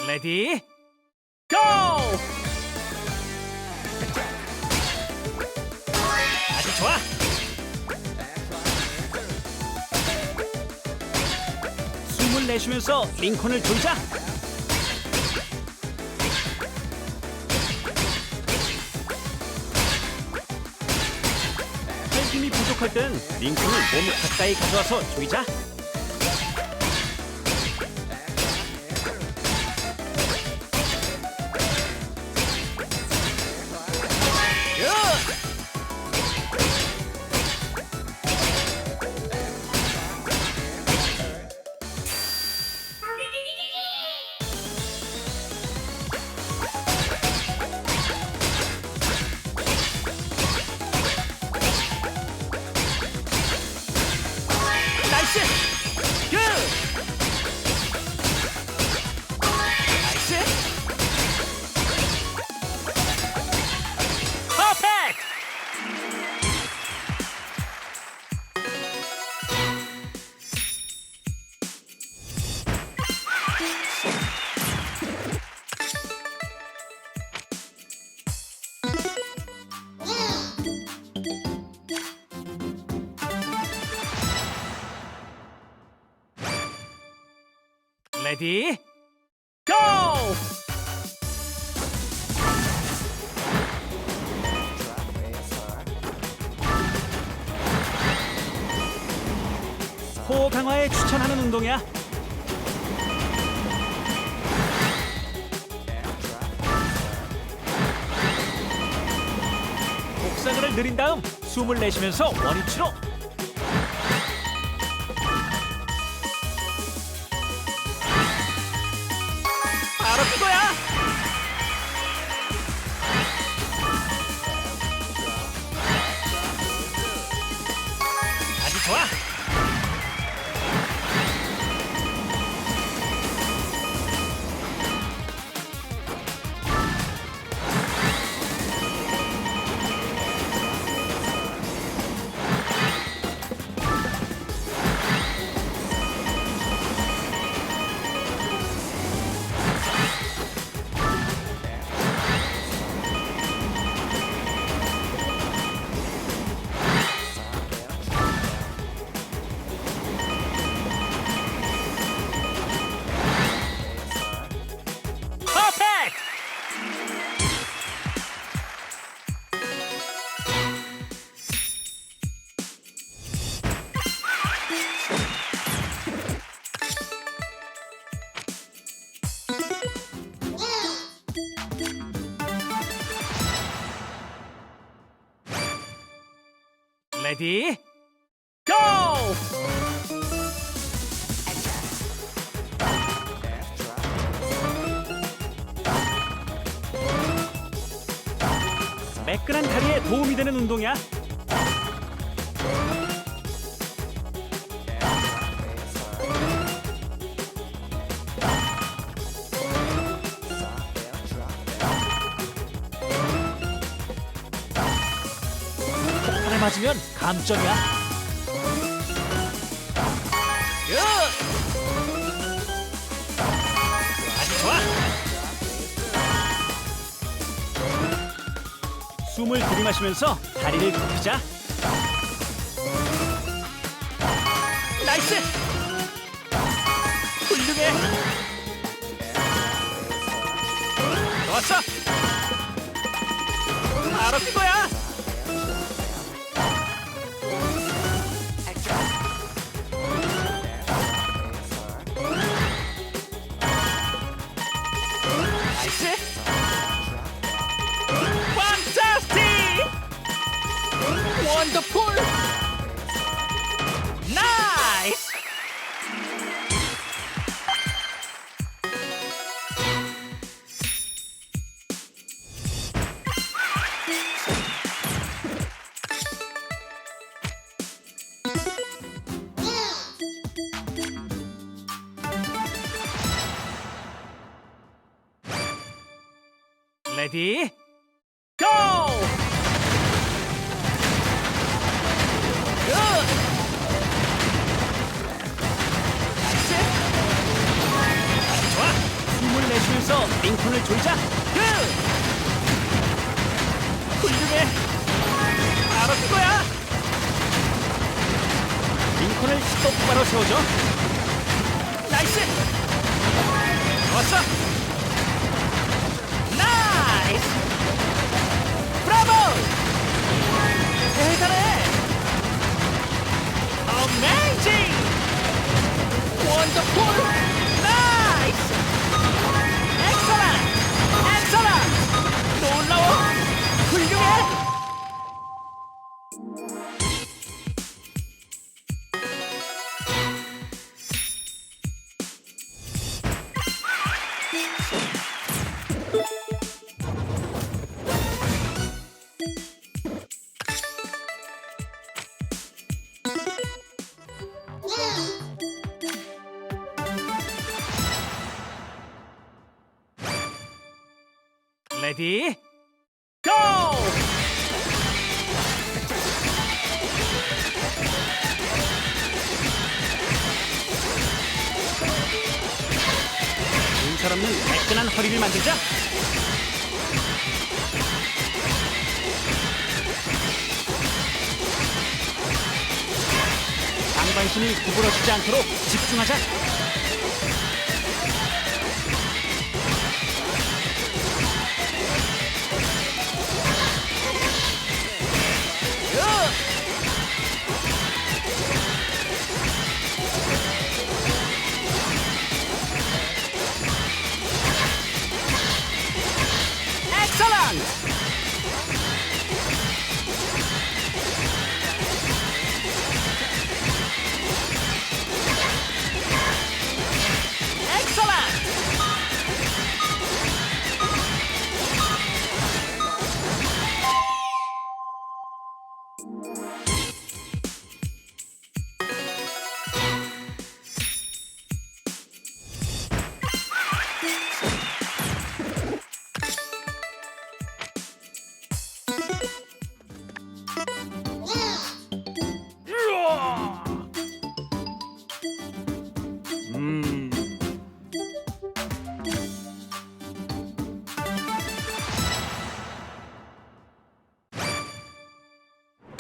레디 고! 아주 좋아. 숨을 내쉬면서 링컨을 돌자. 할 힘이 부족할 땐 링컨을 몸 가까이 가져와서 조이자. 나이스! 굿! 나이스! 퍼펙트! 레디 고! 호흡 강화에 추천하는 운동이야. 복사근을 늘린 다음 숨을 내쉬면서 원위치로. 바로 그거야. 아주 좋아. 퍼펙트! 레디 고! 매끈한 다리에 도움이 되는 운동이야. 폭탄에 맞으면 감점이야. 아주 좋아. 숨을 들이마시면서 다리를 굽히자. 나이스! 훌륭해! 좋았어! 바로 그거야! 나이스! 원더풀! 나이스! 레디 고! 링컨을 조이자. 훌륭해. 바로 그거야. 링컨을 똑바로 세워줘. 나이스. 좋았어. 나이스. 브라보. 대단해. 어메이징. 원더풀. 나이스. 엑설런트. 엑설런트. 놀라워. 훌륭해. 레디 고! 눈살 없는 매끈한 허리를 만들자. 상반신이 구부러지지 않도록 집중하자.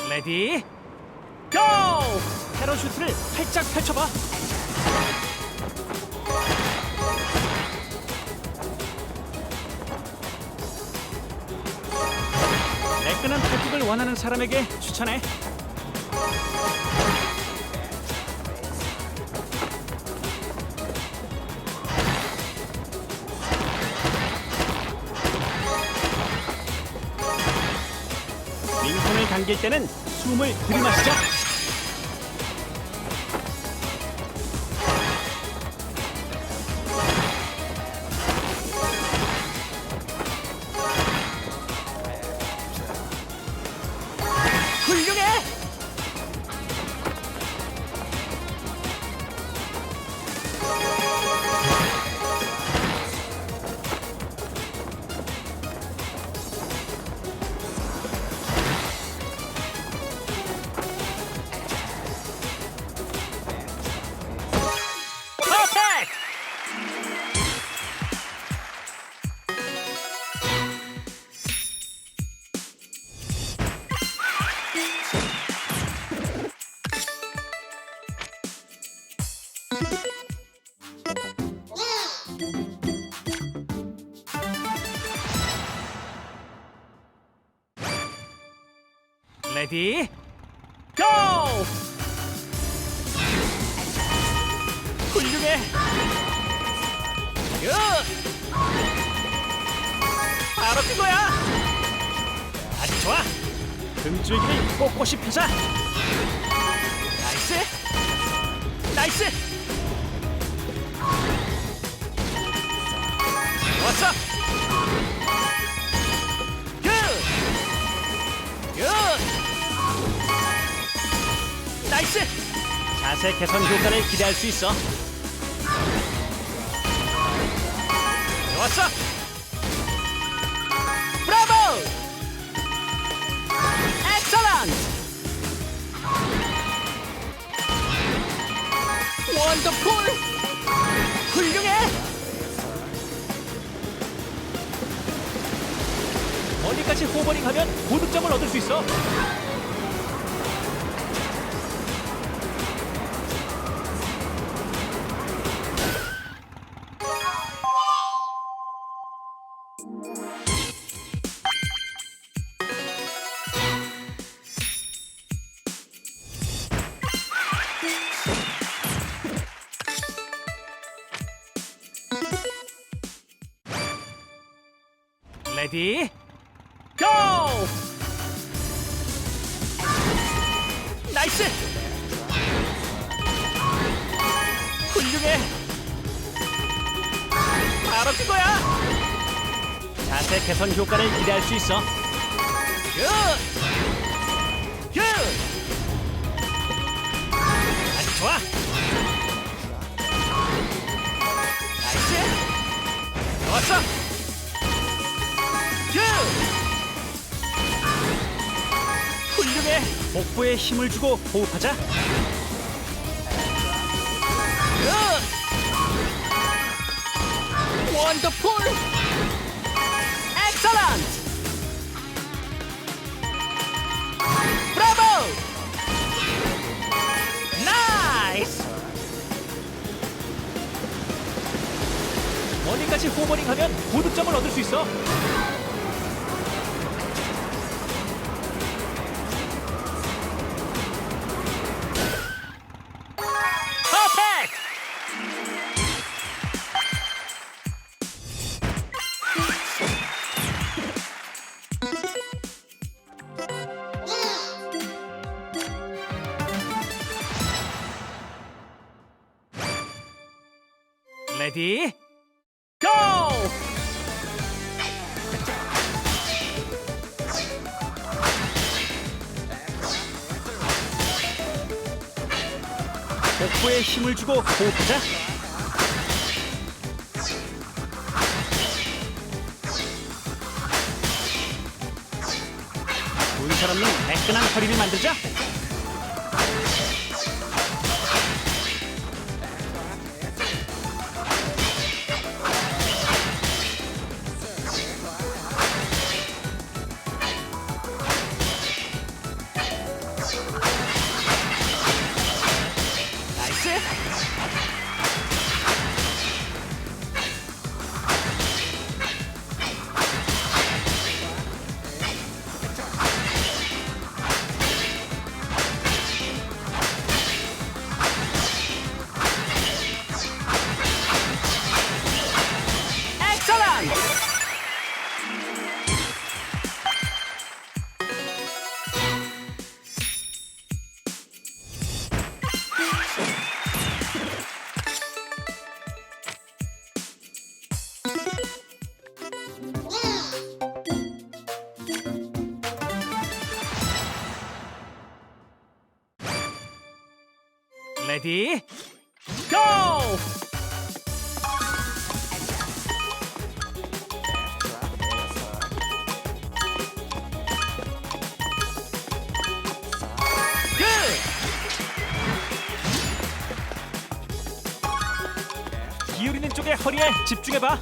레디 고! 패러슈트를 활짝 펼쳐봐. 매끈한 팔뚝을 원하는 사람에게 추천해. 링컨을 당길 때는 숨을 들이마시자. 훌륭해! 레디 고! 훌륭해! 바로 그거야! 아주 좋아! 등줄기를 꼿꼿이 펴자! 나이스! 나이스! 좋았어! 나이스! 자세 개선 효과를 기대할 수 있어. 좋았어! 브라보! 엑설런트! 원더풀! 훌륭해! 멀리까지 호버링하면 고득점을 얻을 수 있어. 레디 고! 나이스! 훌륭해! 바로 그거야! 자세 개선 효과를 기대할 수 있어. 굿! 굿! 아주 좋아! 나이스! 좋았어! 굿! 훌륭해! 복부에 힘을 주고 호흡하자. 굿! 원더풀! 엑셀런트! 브라보! 나이스! 멀리까지 호버링하면 고득점을 얻을 수 있어. 레디 고! 복부에 힘을 주고 호흡하자. 문살 없는 매끈한 허리를 만들자. 레디 고! 굿! 기울이는 쪽의 허리에 집중해봐.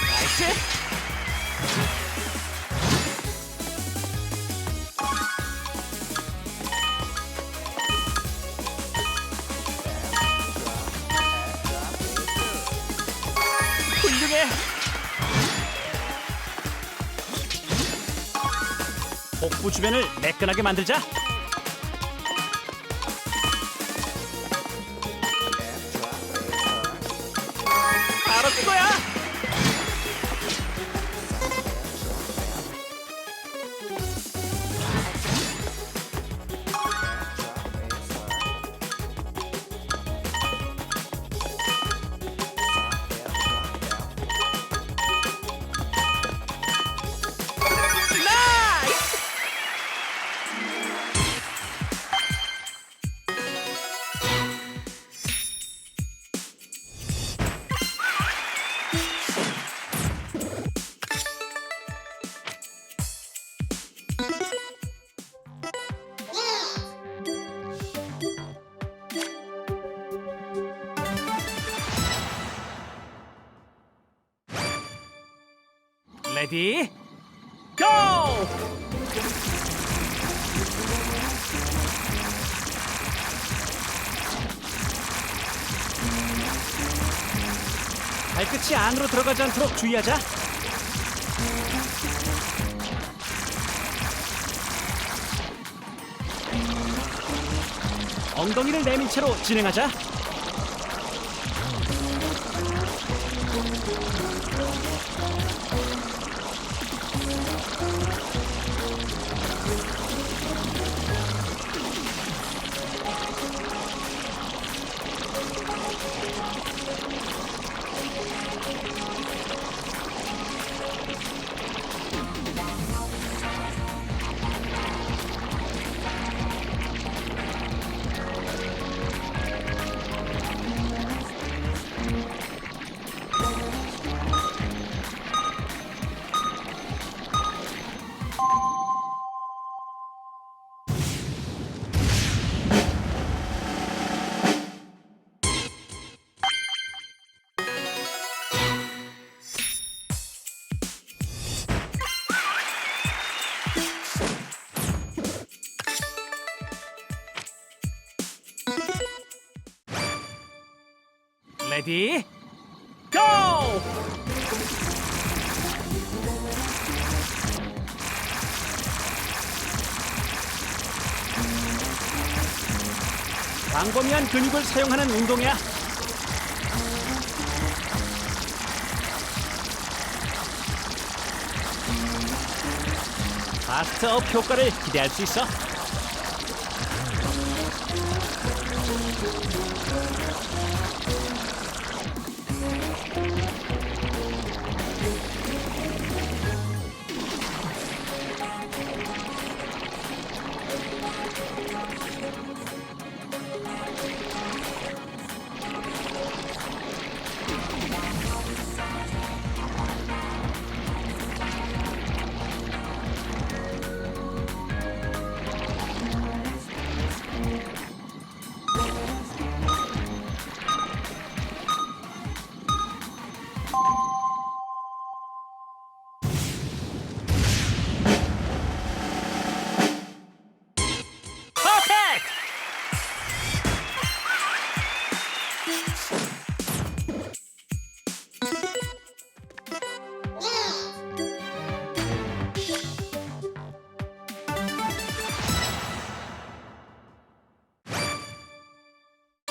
나이스! 훌륭해! 복부 주변을 매끈하게 만들자. 바로 그거야! 레디 고! 발끝이 안으로 들어가지 않도록 주의하자. 엉덩이를 내민 채로 진행하자. 레디 고! 광범위한 근육을 사용하는 운동이야. 파스트업 효과를 기대할 수 있어.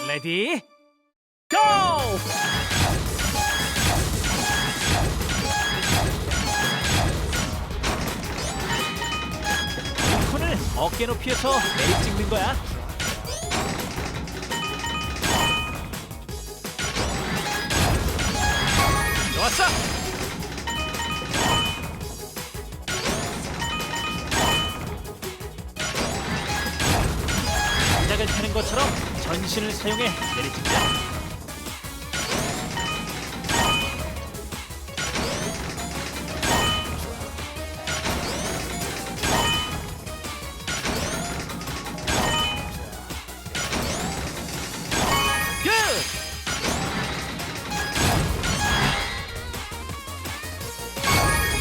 레디 고! 손을 어깨 높이에서 내리 찍는 거야. 좋았어. 장작을 타는 것처럼 전신을 사용해 내리찍자.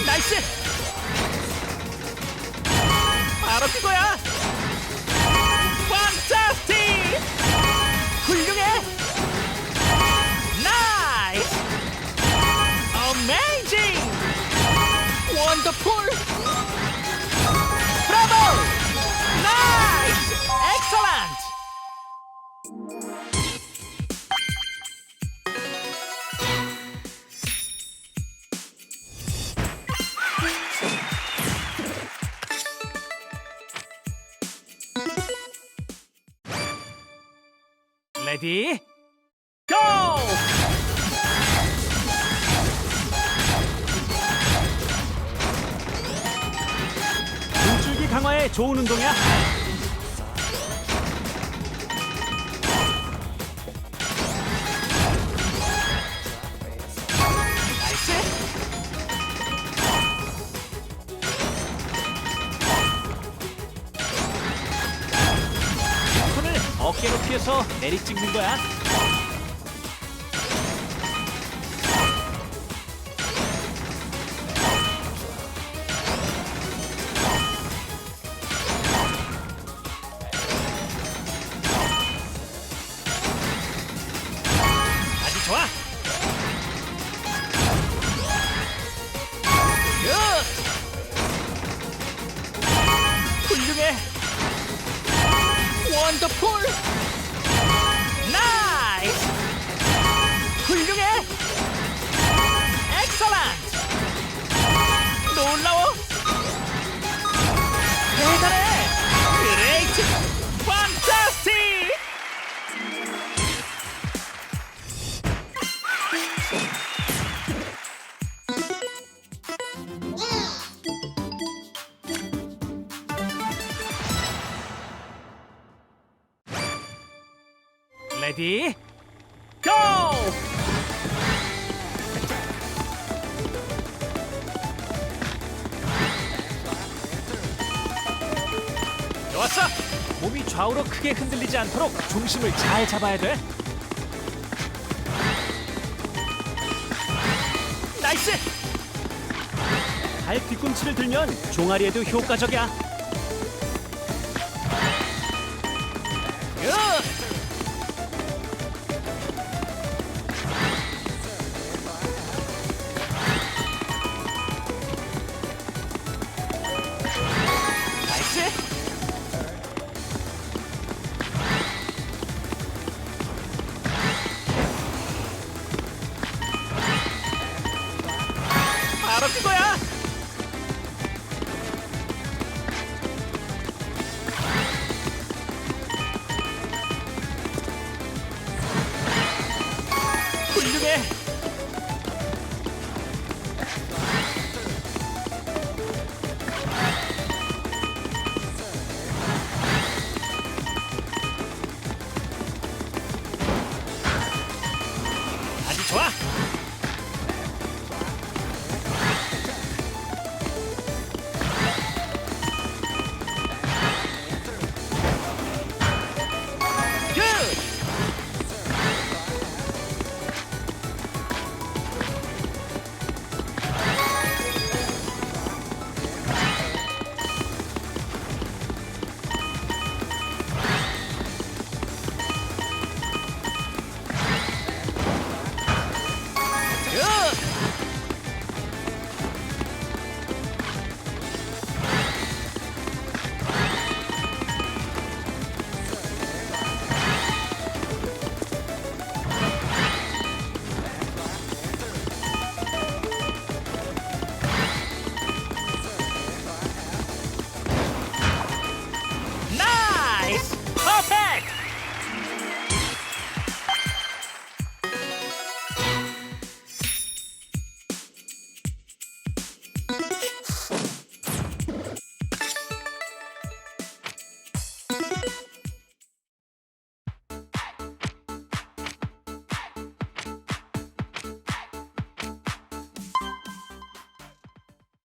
나이스! 바로 그거야! 판타스틱! 훌륭해! 나이스! 어메이징! 원더풀! 브라보! 나이스! 엑셀런트! 레디 고! 등줄기 강화에 좋은 운동이야. 나이스! 손을 어깨 높이에서 내리 찍는 거야. 원더풀. 나이스. 훌륭해. 엑설런트. 놀라워. 대단해. 그레이트. 판타스틱. 레디 고! 좋았어! 몸이 좌우로 크게 흔들리지 않도록 중심을 잘 잡아야 돼. 나이스! 발 뒤꿈치를 들면 종아리에도 효과적이야.